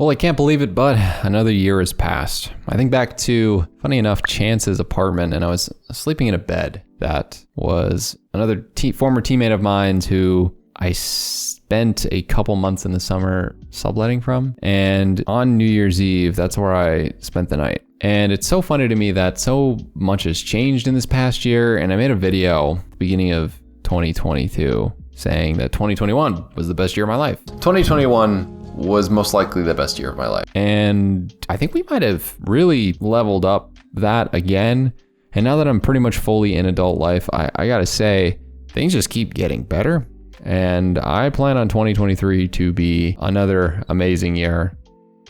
Well, I can't believe it, but another year has passed. I think back to, funny enough, Chance's apartment, and I was sleeping in a bed that was another former teammate of mine who I spent a couple months in the summer subletting from. And on New Year's Eve, that's where I spent the night. And it's so funny to me that so much has changed in this past year. And I made a video at the beginning of 2022 saying that 2021 was the best year of my life. 2021 was most likely the best year of my life. And I think we might have really leveled up that again. And now that I'm pretty much fully in adult life, I gotta say, things just keep getting better. And I plan on 2023 to be another amazing year,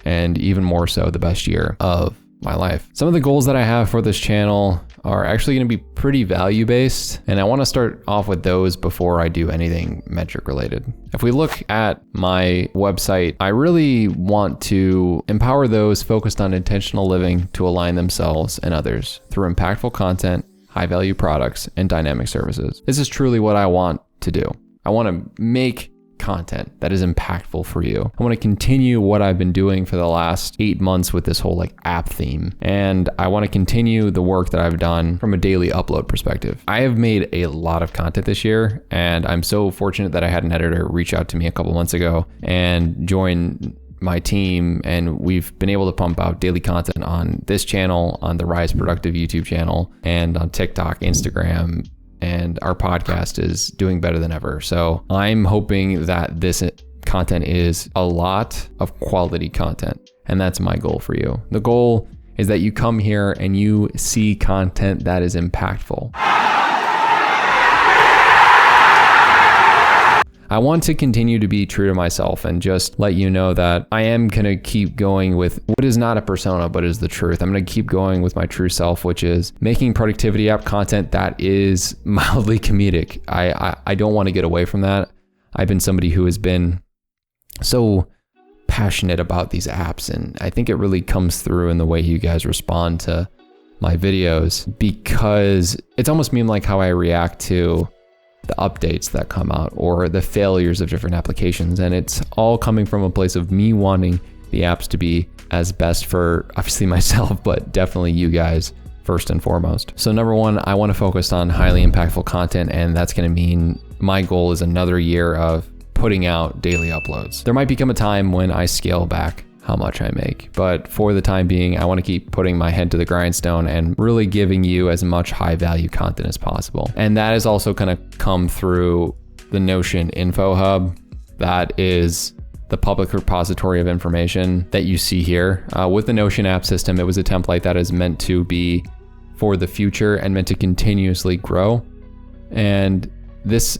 and even more so the best year of my life. Some of the goals that I have for this channel are actually going to be pretty value-based, and I want to start off with those before I do anything metric related. If we look at my website, I really want to empower those focused on intentional living to align themselves and others through impactful content, high-value products, and dynamic services. This is truly what I want to do. I want to make content that is impactful for you. I want to continue what I've been doing for the last 8 months with this whole app theme. And I want to continue the work that I've done from a daily upload perspective. I have made a lot of content this year, and I'm so fortunate that I had an editor reach out to me a couple months ago and join my team, and we've been able to pump out daily content on this channel, on the Rise Productive YouTube channel, and on TikTok, Instagram, and our podcast is doing better than ever. So I'm hoping that this content is a lot of quality content, and that's my goal for you. The goal is that you come here and you see content that is impactful. I want to continue to be true to myself and just let you know that I am going to keep going with what is not a persona, but is the truth. I'm going to keep going with my true self, which is making productivity app content that is mildly comedic. I don't want to get away from that. I've been somebody who has been so passionate about these apps, and I think it really comes through in the way you guys respond to my videos, because it's almost meme like how I react to the updates that come out or the failures of different applications. And it's all coming from a place of me wanting the apps to be as best for obviously myself, but definitely you guys first and foremost. So number one, I want to focus on highly impactful content, and that's going to mean my goal is another year of putting out daily uploads. There might become a time when I scale back how much I make, but for the time being, I want to keep putting my head to the grindstone and really giving you as much high value content as possible. And that is also going to come through the Notion Info Hub. That is the public repository of information that you see here. With the Notion app system, it was a template that is meant to be for the future and meant to continuously grow. And this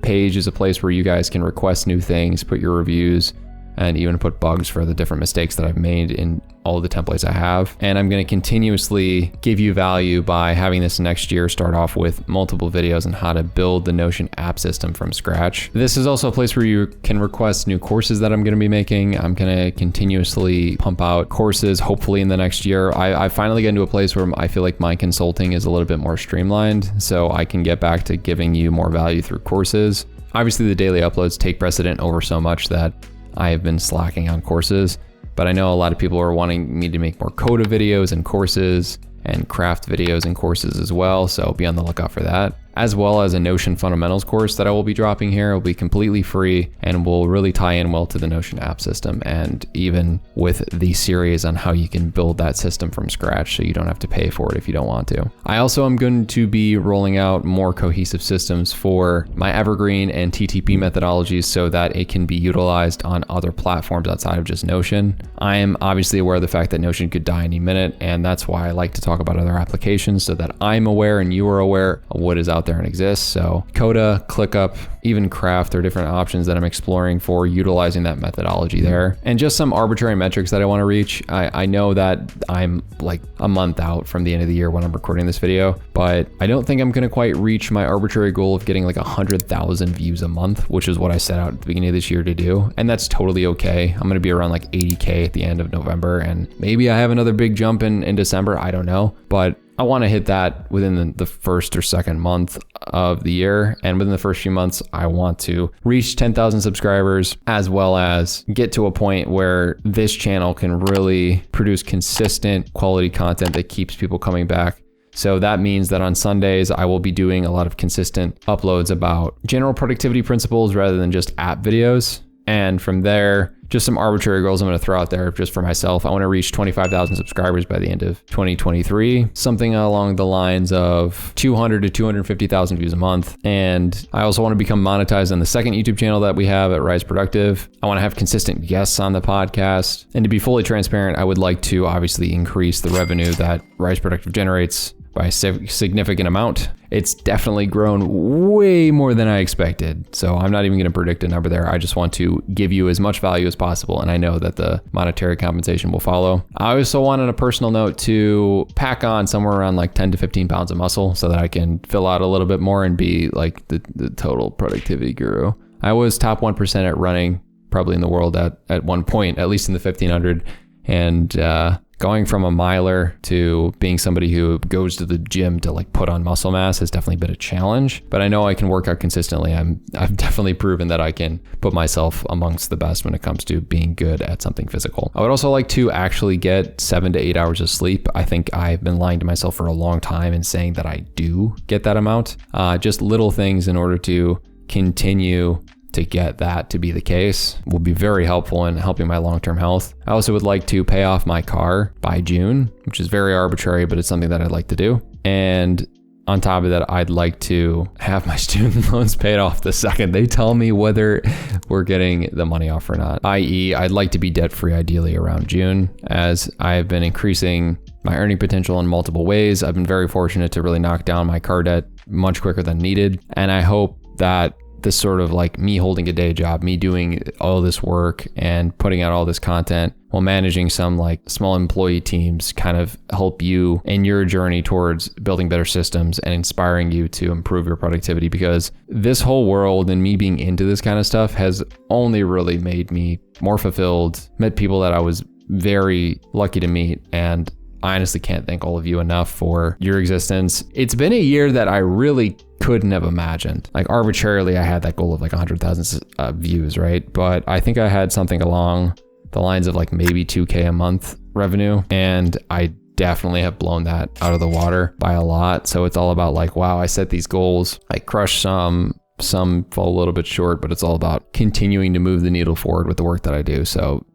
page is a place where you guys can request new things, put your reviews, and even put bugs for the different mistakes that I've made in all the templates I have. And I'm going to continuously give you value by having this next year start off with multiple videos on how to build the Notion app system from scratch. This is also a place where you can request new courses that I'm going to be making. I'm going to continuously pump out courses, hopefully in the next year. I finally get into a place where I feel like my consulting is a little bit more streamlined, so I can get back to giving you more value through courses. Obviously, the daily uploads take precedent over so much that I have been slacking on courses, but I know a lot of people are wanting me to make more coda videos and courses and craft videos and courses as well, so be on the lookout for that. As well as a Notion Fundamentals course that I will be dropping here. It will be completely free and will really tie in well to the Notion app system, and even with the series on how you can build that system from scratch so you don't have to pay for it if you don't want to. I also am going to be rolling out more cohesive systems for my Evergreen and TTP methodologies so that it can be utilized on other platforms outside of just Notion. I am obviously aware of the fact that Notion could die any minute, and that's why I like to talk about other applications so that I'm aware and you are aware of what is out there and exists. So Coda, ClickUp, even Craft are different options that I'm exploring for utilizing that methodology there. And just some arbitrary metrics that I want to reach. I know that I'm like a month out from the end of the year when I'm recording this video, but I don't think I'm going to quite reach my arbitrary goal of getting like 100,000 views a month, which is what I set out at the beginning of this year to do. And that's totally okay. I'm going to be around like 80K at the end of November, and maybe I have another big jump in December. I don't know, but I want to hit that within the first or second month of the year. And within the first few months, I want to reach 10,000 subscribers, as well as get to a point where this channel can really produce consistent quality content that keeps people coming back. So that means that on Sundays, I will be doing a lot of consistent uploads about general productivity principles rather than just app videos. And from there, just some arbitrary goals I'm going to throw out there just for myself. I want to reach 25,000 subscribers by the end of 2023, something along the lines of 200 to 250,000 views a month. And I also want to become monetized on the second YouTube channel that we have at Rise Productive. I want to have consistent guests on the podcast. And to be fully transparent, I would like to obviously increase the revenue that Rise Productive generates by a significant amount. It's definitely grown way more than I expected. So I'm not even going to predict a number there. I just want to give you as much value as possible. And I know that the monetary compensation will follow. I also want, on a personal note, to pack on somewhere around like 10 to 15 pounds of muscle so that I can fill out a little bit more and be like the total productivity guru. I was top 1% at running probably in the world at one point, at least in the 1500. And, going from a miler to being somebody who goes to the gym to like put on muscle mass has definitely been a challenge, but I know I can work out consistently. I've definitely proven that I can put myself amongst the best when it comes to being good at something physical. I would also like to actually get 7 to 8 hours of sleep. I think I've been lying to myself for a long time and saying that I do get that amount. Just little things in order to continue to get that to be the case will be very helpful in helping my long-term health. I also would like to pay off my car by June, which is very arbitrary, but it's something that I'd like to do. And on top of that, I'd like to have my student loans paid off the second they tell me whether we're getting the money off or not. i.e., I'd like to be debt-free ideally around June, as I've been increasing my earning potential in multiple ways. I've been very fortunate to really knock down my car debt much quicker than needed. And I hope that this sort of like me holding a day job, me doing all this work and putting out all this content while managing some like small employee teams kind of help you in your journey towards building better systems and inspiring you to improve your productivity, because this whole world and me being into this kind of stuff has only really made me more fulfilled, met people that I was very lucky to meet, and I honestly can't thank all of you enough for your existence. It's been a year that I really couldn't have imagined. Like arbitrarily, I had that goal of like 100,000 views, right? But I think I had something along the lines of like maybe 2K a month revenue. And I definitely have blown that out of the water by a lot. So it's all about like, wow, I set these goals, I crushed some fall a little bit short, but it's all about continuing to move the needle forward with the work that I do. So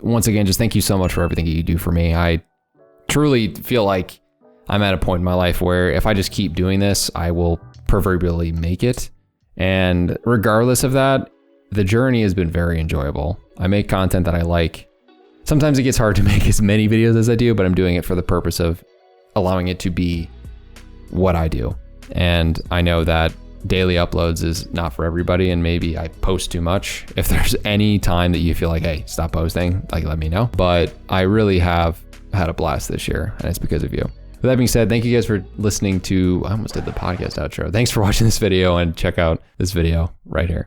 once again, just thank you so much for everything you do for me. I truly feel like I'm at a point in my life where if I just keep doing this, I will proverbially make it. And regardless of that, the journey has been very enjoyable. I make content that I like. Sometimes it gets hard to make as many videos as I do, but I'm doing it for the purpose of allowing it to be what I do. And I know that daily uploads is not for everybody, and maybe I post too much. If there's any time that you feel like, hey, stop posting, like let me know. But I really have had a blast this year, and it's because of you. With that being said, thank you guys for listening to, I almost did the podcast outro. Thanks for watching this video, and check out this video right here.